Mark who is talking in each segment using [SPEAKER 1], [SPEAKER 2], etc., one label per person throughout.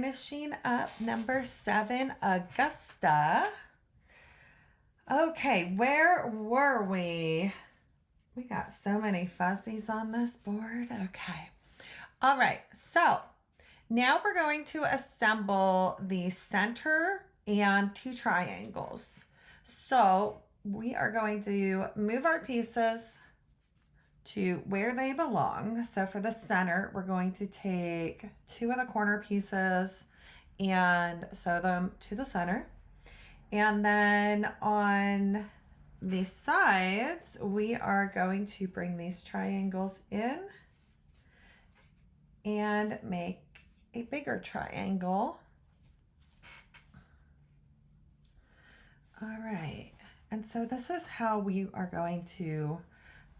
[SPEAKER 1] finishing up number 7, Augusta. Okay, where were we? We got so many fuzzies on this board. Okay. All right, so now we're going to assemble the center and 2 triangles. So we are going to move our pieces to where they belong. So for the center, we're going to take 2 of the corner pieces and sew them to the center. And then on the sides, we are going to bring these triangles in and make a bigger triangle. All right, and so this is how we are going to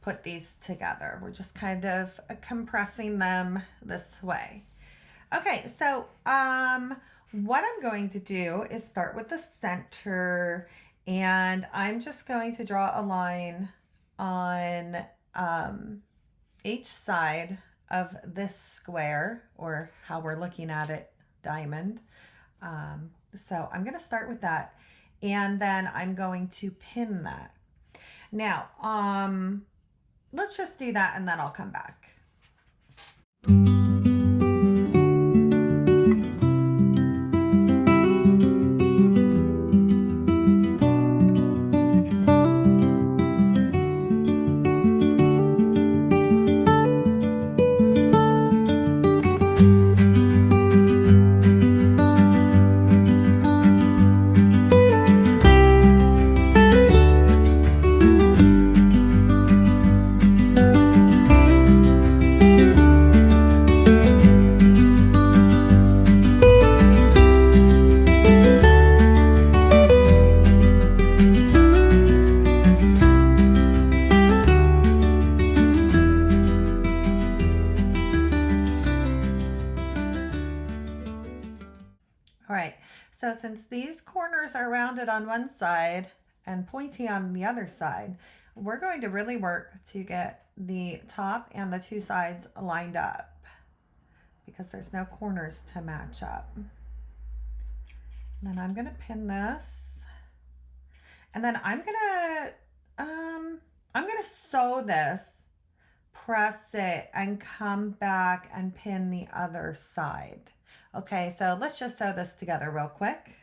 [SPEAKER 1] put these together. We're just kind of compressing them this way. Okay, so what I'm going to do is start with the center, and I'm just going to draw a line on each side of this square, or how we're looking at it, diamond. So I'm going to start with that, and then I'm going to pin that. Now, let's just do that and then I'll come back. All right, so since these corners are rounded on one side and pointy on the other side, we're going to really work to get the top and the 2 sides lined up because there's no corners to match up. And then I'm gonna pin this, and then I'm gonna sew this, press it, and come back and pin the other side. Okay, so let's just sew this together real quick.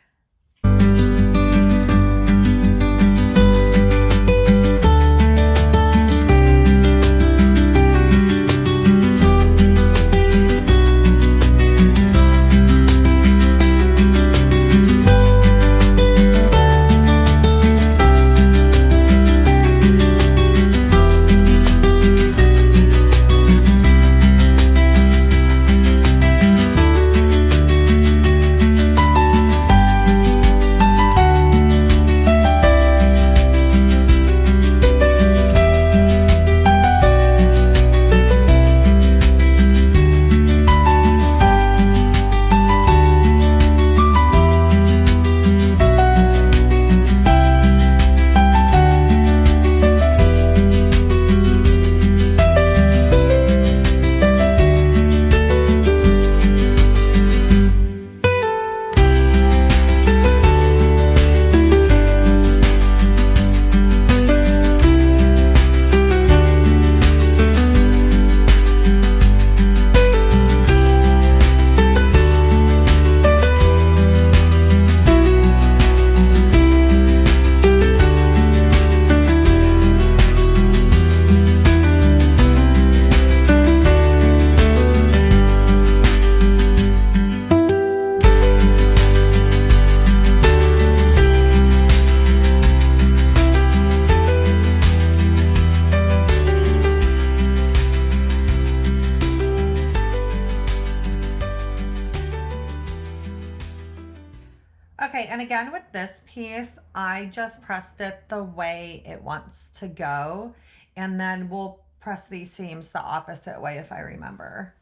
[SPEAKER 1] Okay, and again with this piece, I just pressed it the way it wants to go, and then we'll press these seams the opposite way if I remember.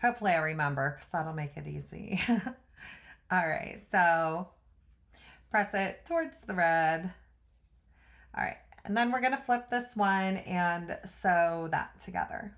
[SPEAKER 1] Hopefully I remember, because that'll make it easy. All right, so press it towards the red. All right, and then we're gonna flip this one and sew that together.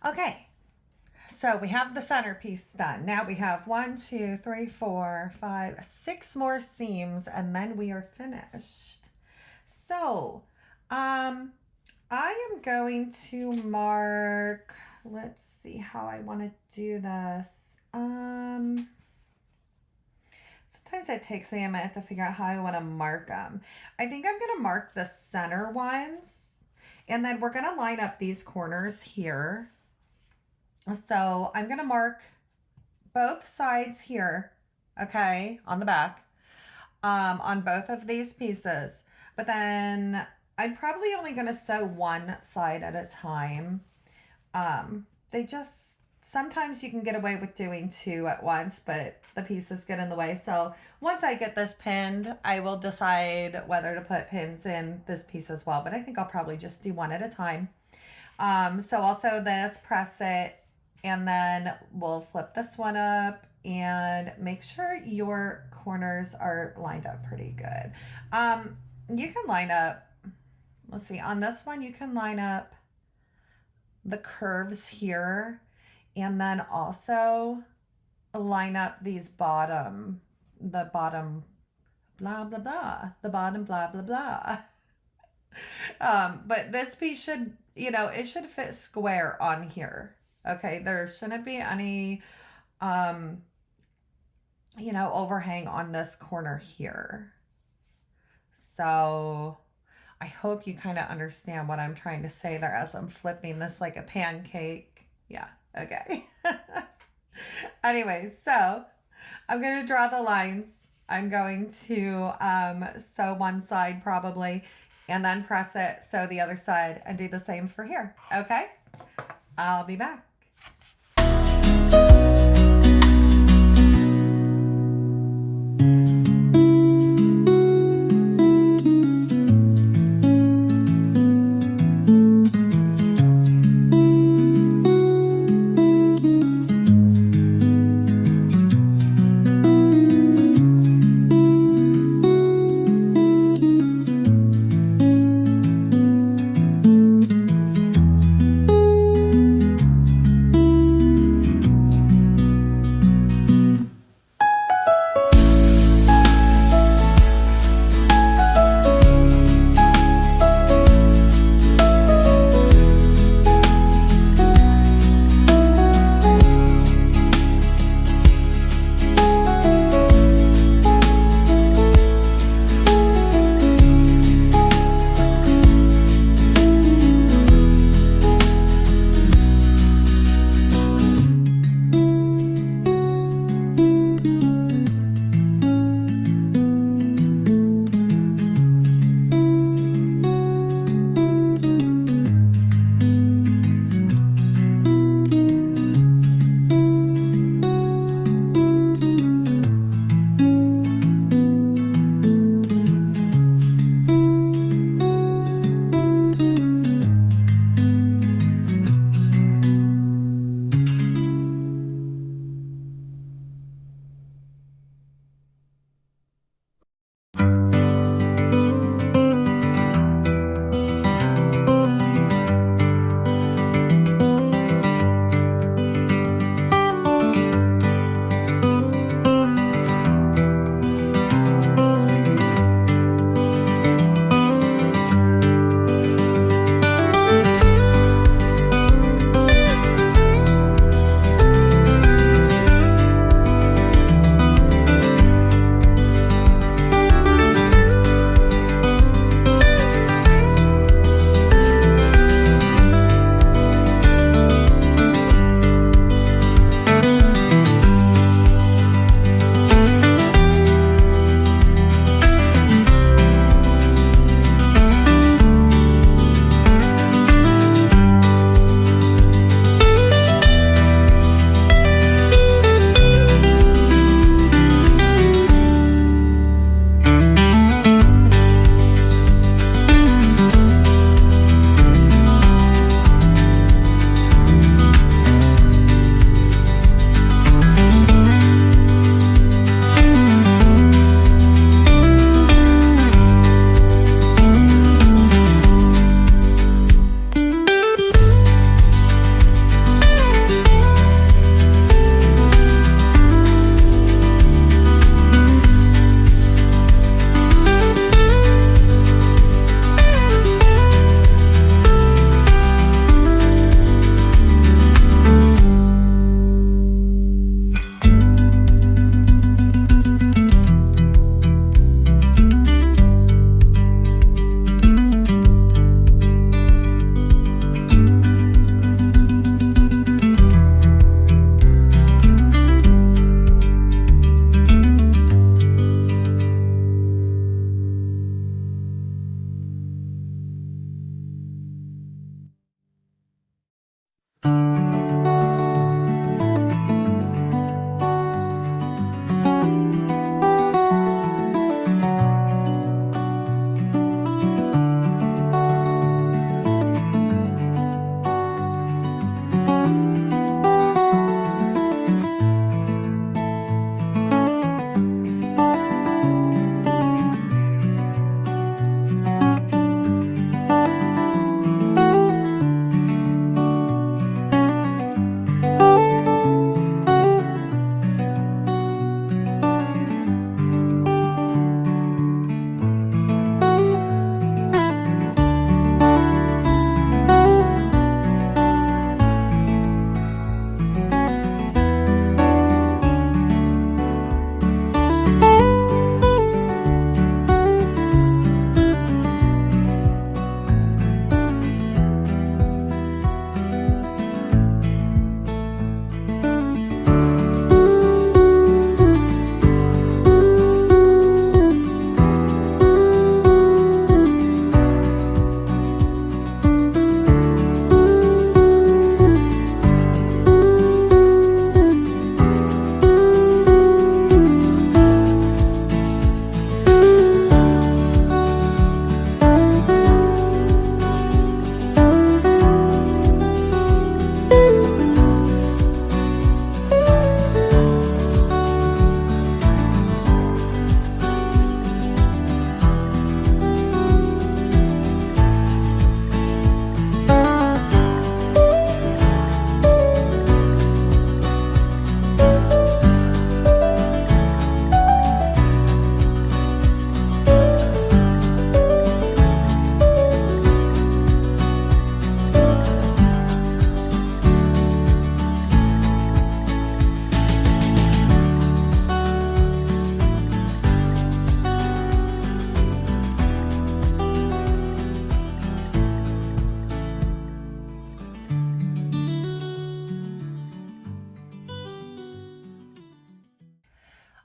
[SPEAKER 1] Okay, so we have the centerpiece done. Now we have 1, 2, 3, 4, 5, 6 more seams, and then we are finished. So, I am going to mark, let's see how I want to do this. Sometimes it takes me a minute to figure out how I want to mark them. I think I'm going to mark the center ones, and then we're going to line up these corners here. So I'm going to mark both sides here, okay, on the back, on both of these pieces. But then I'm probably only going to sew one side at a time. They just, sometimes you can get away with doing two at once, but the pieces get in the way. So once I get this pinned, I will decide whether to put pins in this piece as well. But I think I'll probably just do one at a time. So I'll sew this, press it, and then we'll flip this one up and make sure your corners are lined up pretty good. You can line up, let's see, on this one, you can line up the curves here and then also line up these the bottom blah, blah, blah, the bottom blah, blah, blah. But this piece should, it should fit square on here. Okay, there shouldn't be any, overhang on this corner here. So I hope you kind of understand what I'm trying to say there as I'm flipping this like a pancake. Yeah, okay. Anyways, so I'm going to draw the lines. I'm going to sew one side probably and then press it, sew the other side, and do the same for here. Okay? I'll be back.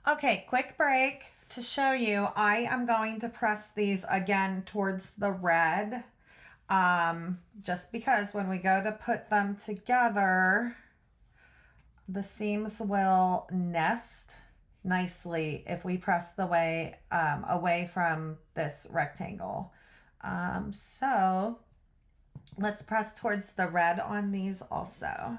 [SPEAKER 1] Okay, quick break to show you. I am going to press these again towards the red. Just because when we go to put them together, the seams will nest nicely if we press the way away from this rectangle. So let's press towards the red on these also.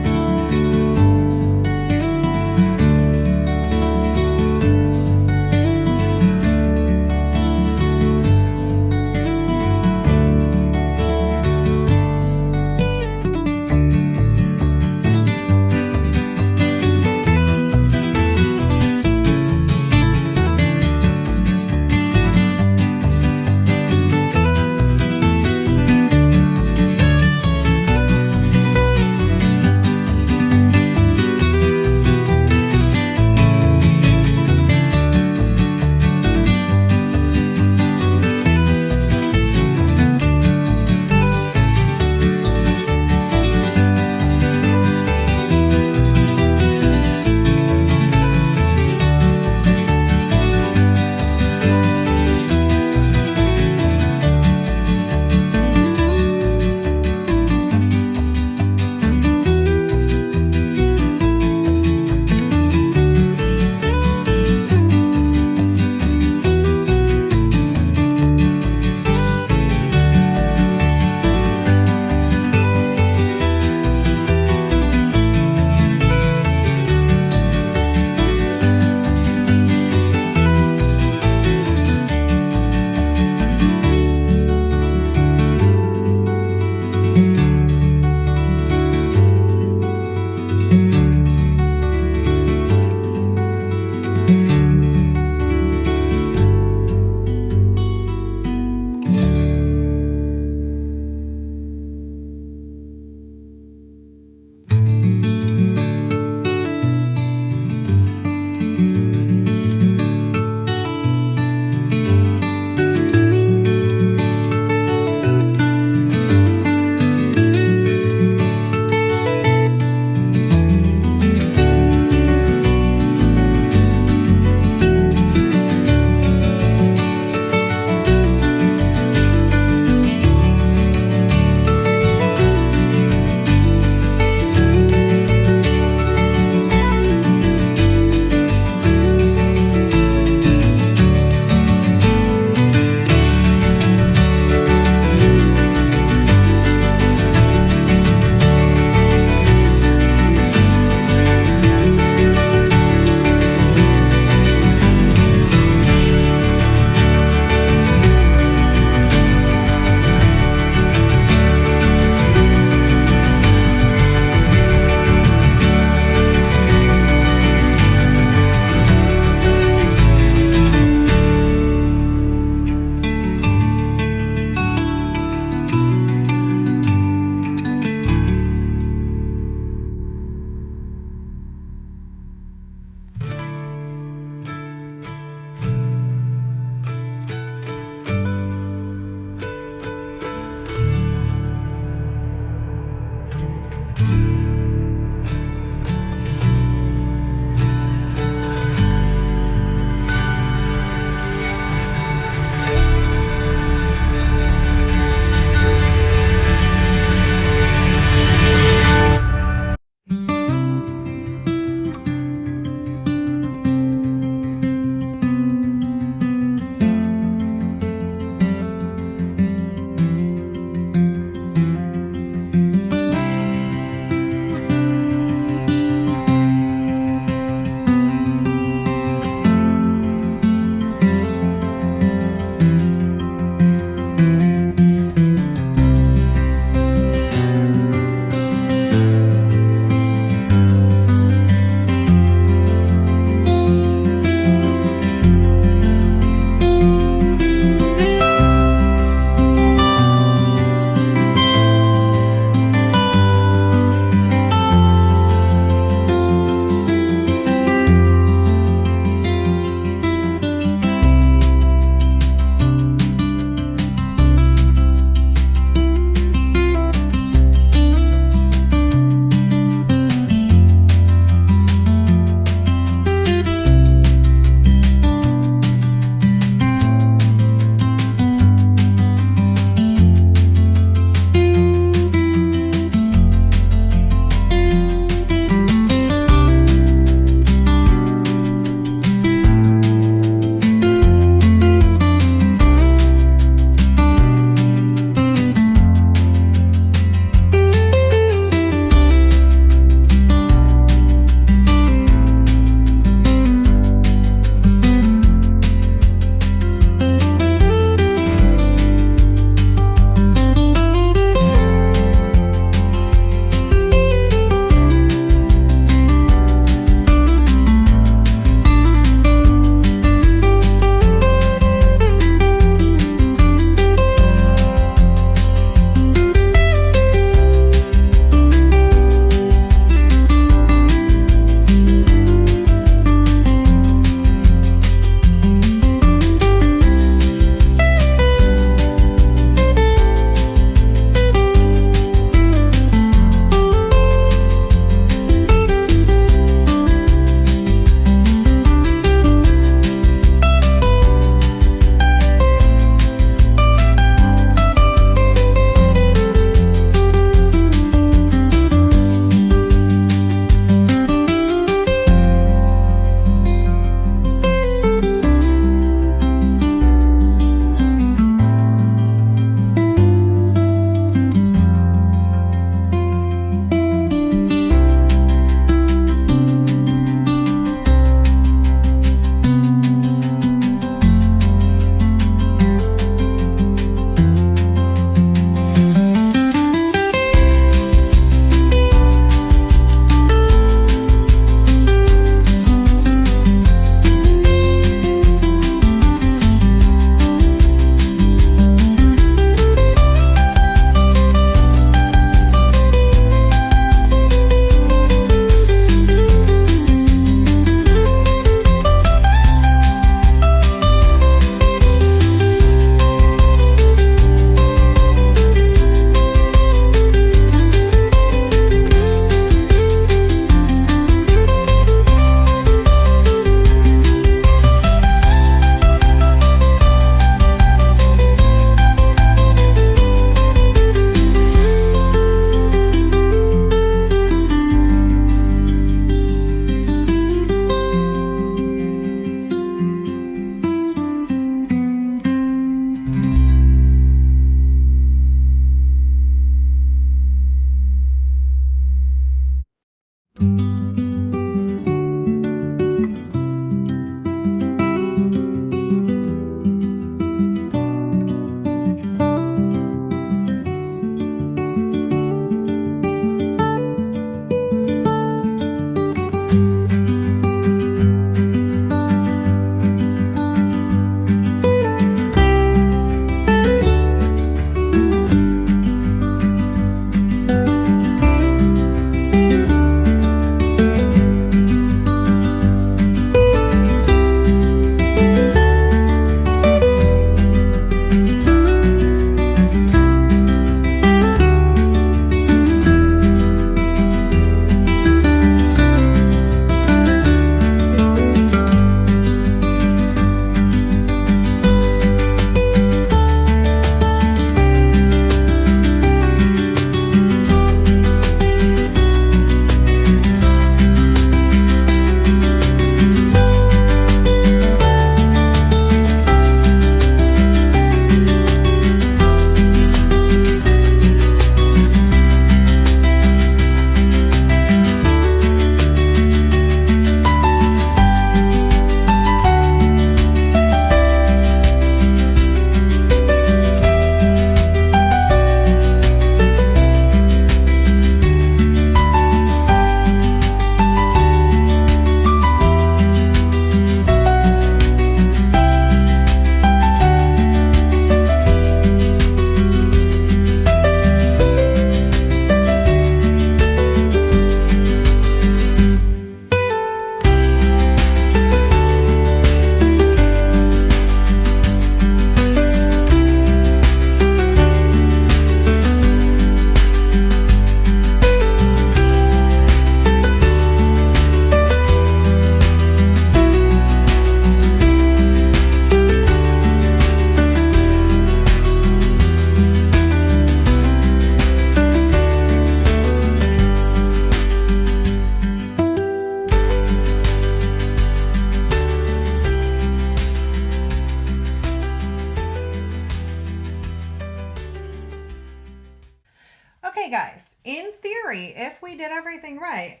[SPEAKER 1] in theory, if we did everything right,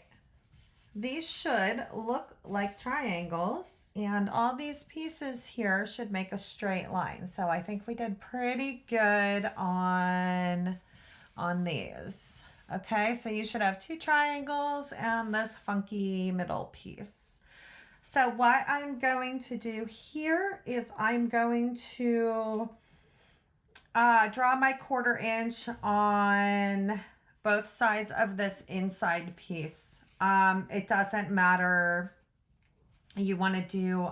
[SPEAKER 1] these should look like triangles, and all these pieces here should make a straight line. So I think we did pretty good on these. Okay, so you should have 2 triangles and this funky middle piece. So what I'm going to do here is I'm going to draw my 1/4 inch on both sides of this inside piece. It doesn't matter. You want to do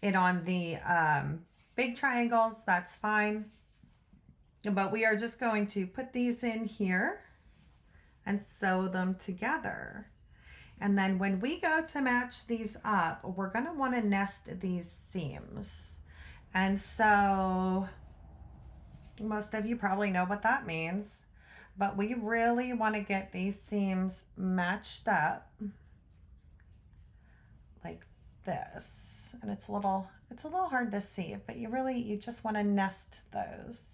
[SPEAKER 1] it on the big triangles, that's fine. But we are just going to put these in here and sew them together. And then when we go to match these up, we're going to want to nest these seams. And so most of you probably know what that means, but we really want to get these seams matched up like this. And it's a little hard to see, but you just want to nest those.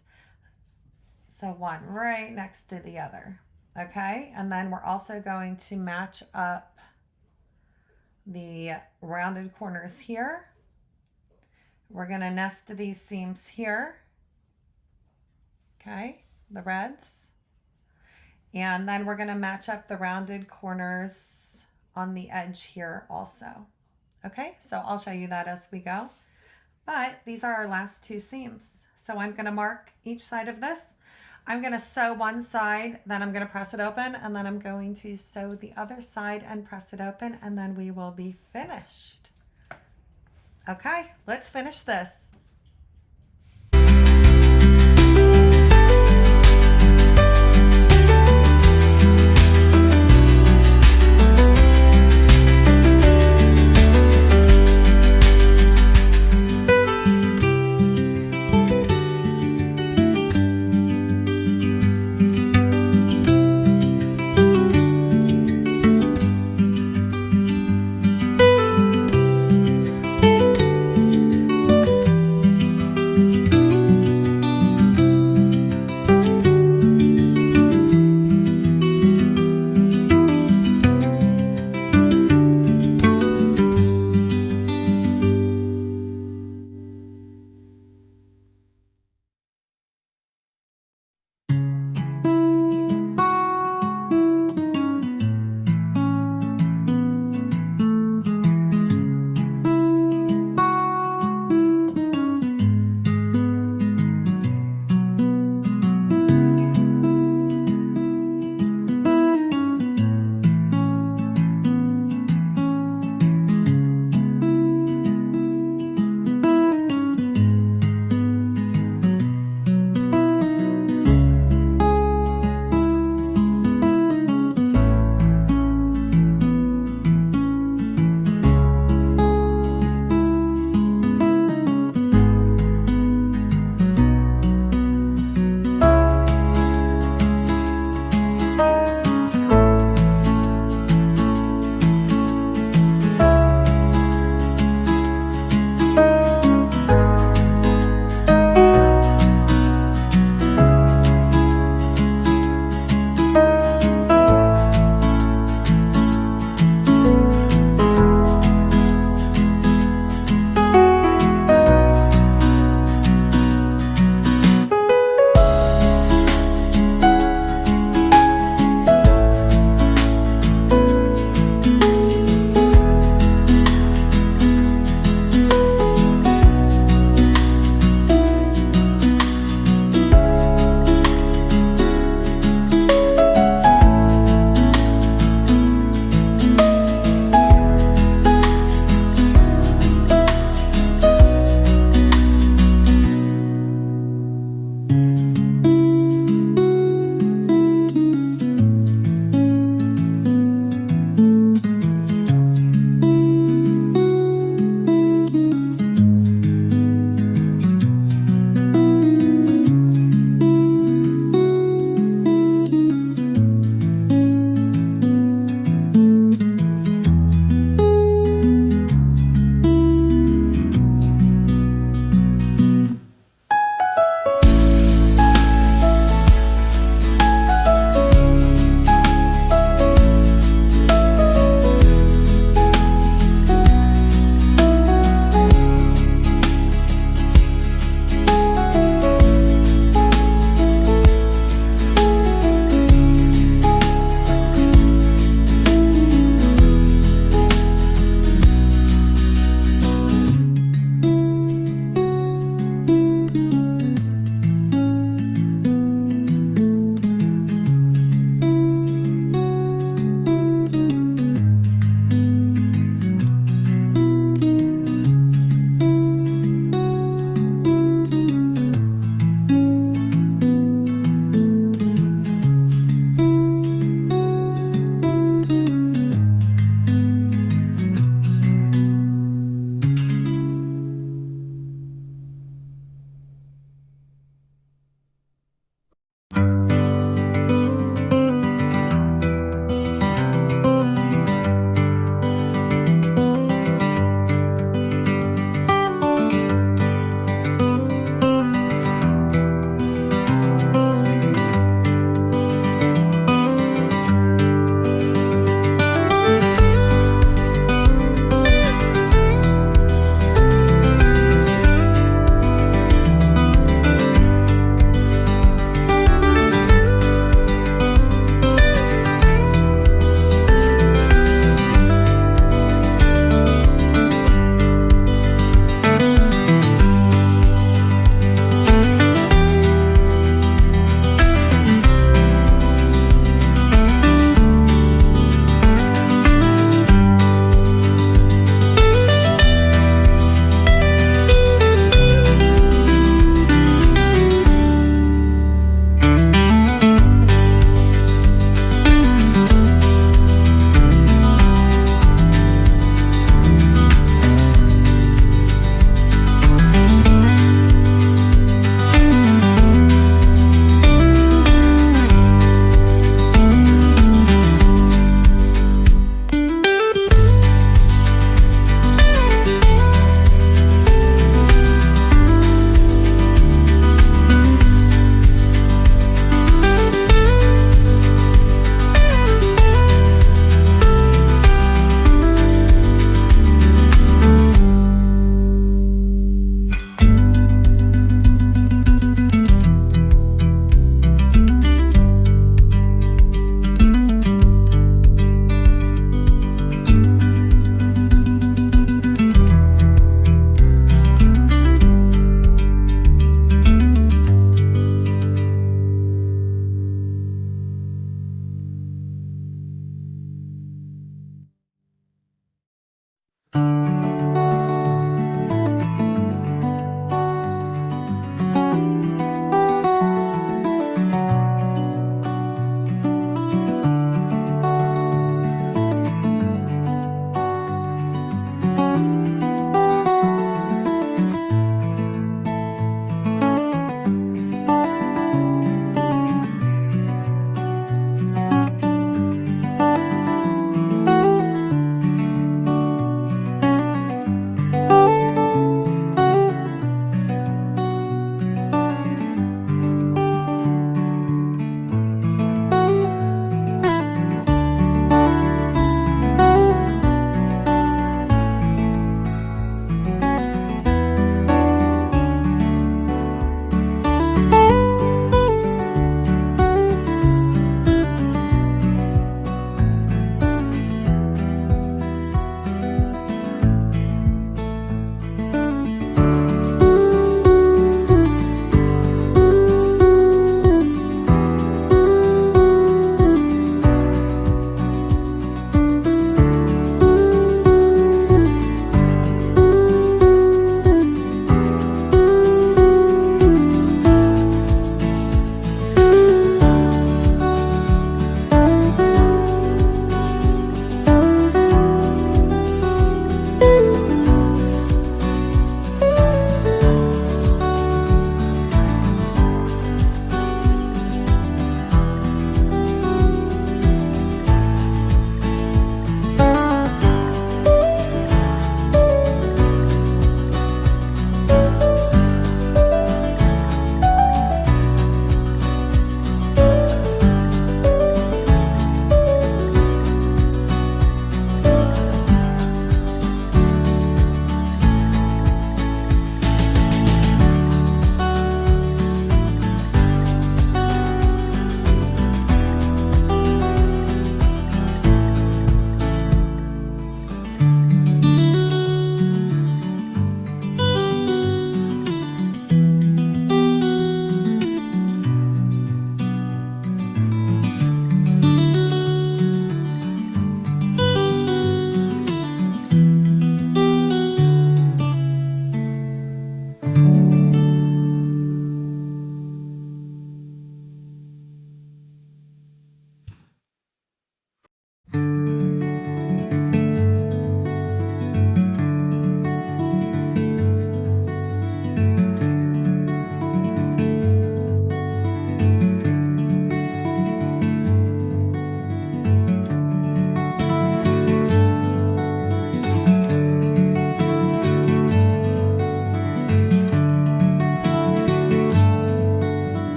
[SPEAKER 1] So one right next to the other. Okay, and then we're also going to match up the rounded corners here. We're going to nest these seams here. Okay, the reds. And then we're going to match up the rounded corners on the edge here also. Okay, so I'll show you that as we go. But these are our last 2 seams. So I'm going to mark each side of this. I'm going to sew one side, then I'm going to press it open, and then I'm going to sew the other side and press it open, and then we will be finished. Okay, let's finish this.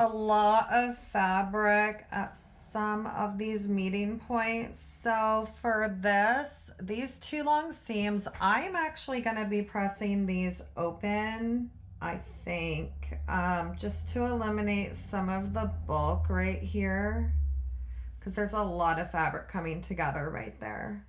[SPEAKER 1] a lot of fabric at some of these meeting points. So for these two long seams, I'm actually going to be pressing these open, I think, just to eliminate some of the bulk right here, because there's a lot of fabric coming together right there.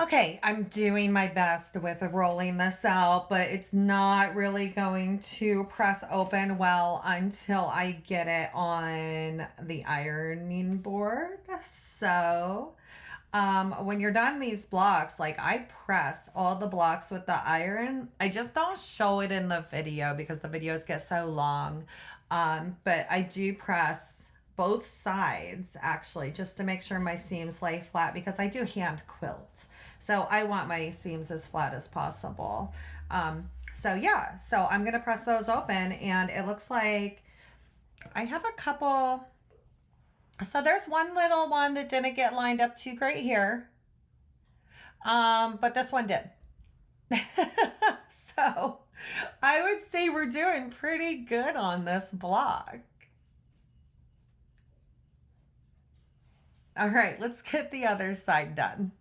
[SPEAKER 1] Okay, I'm doing my best with rolling this out, but it's not really going to press open well until I get it on the ironing board. So when you're done these blocks, like I press all the blocks with the iron. I just don't show it in the video because the videos get so long. But I do press both sides actually, just to make sure my seams lay flat, because I do hand quilt. So I want my seams as flat as possible. So yeah, so I'm going to press those open, and it looks like I have a couple. So there's one little one that didn't get lined up too great here. But this one did. So I would say we're doing pretty good on this block. All right, let's get the other side done.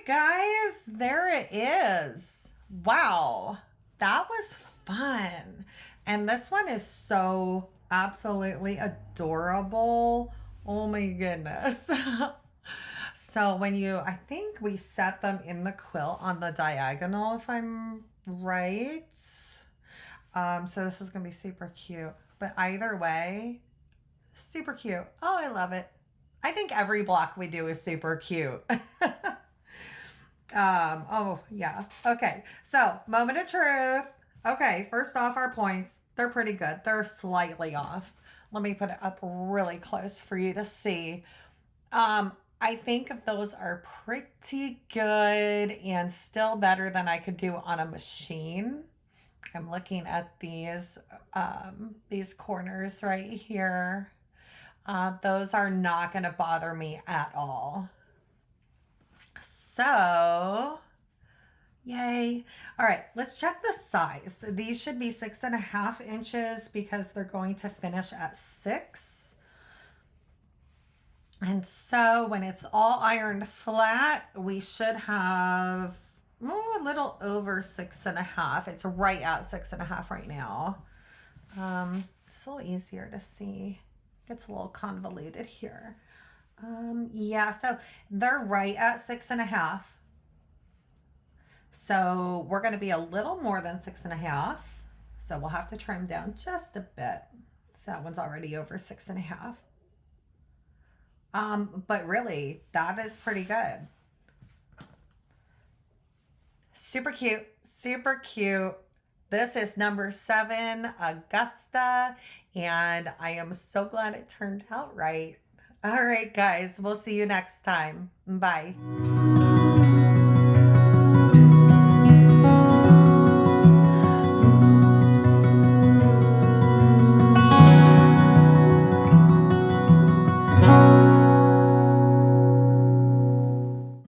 [SPEAKER 1] guys, there it is. Wow, that was fun. And this one is so absolutely adorable. Oh my goodness. So when you, I think we set them in the quilt on the diagonal, if I'm right. So this is going to be super cute. But either way, super cute. Oh, I love it. I think every block we do is super cute. Oh, yeah. Okay. So, moment of truth. Okay. First off, our points, they're pretty good. They're slightly off. Let me put it up really close for you to see. I think those are pretty good and still better than I could do on a machine. I'm looking at these corners right here. Those are not going to bother me at all. So, yay. All right, let's check the size. These should be 6.5 inches because they're going to finish at 6. And so when it's all ironed flat, we should have a little over 6.5. It's right at 6.5 right now. It's a little easier to see. Gets a little convoluted here. Yeah, so they're right at 6.5. So we're going to be a little more than 6.5. So we'll have to trim down just a bit. So that one's already over 6.5. But really, that is pretty good. Super cute, super cute. This is number 7, Augusta, and I am so glad it turned out right. All right, guys, we'll see you next time. Bye.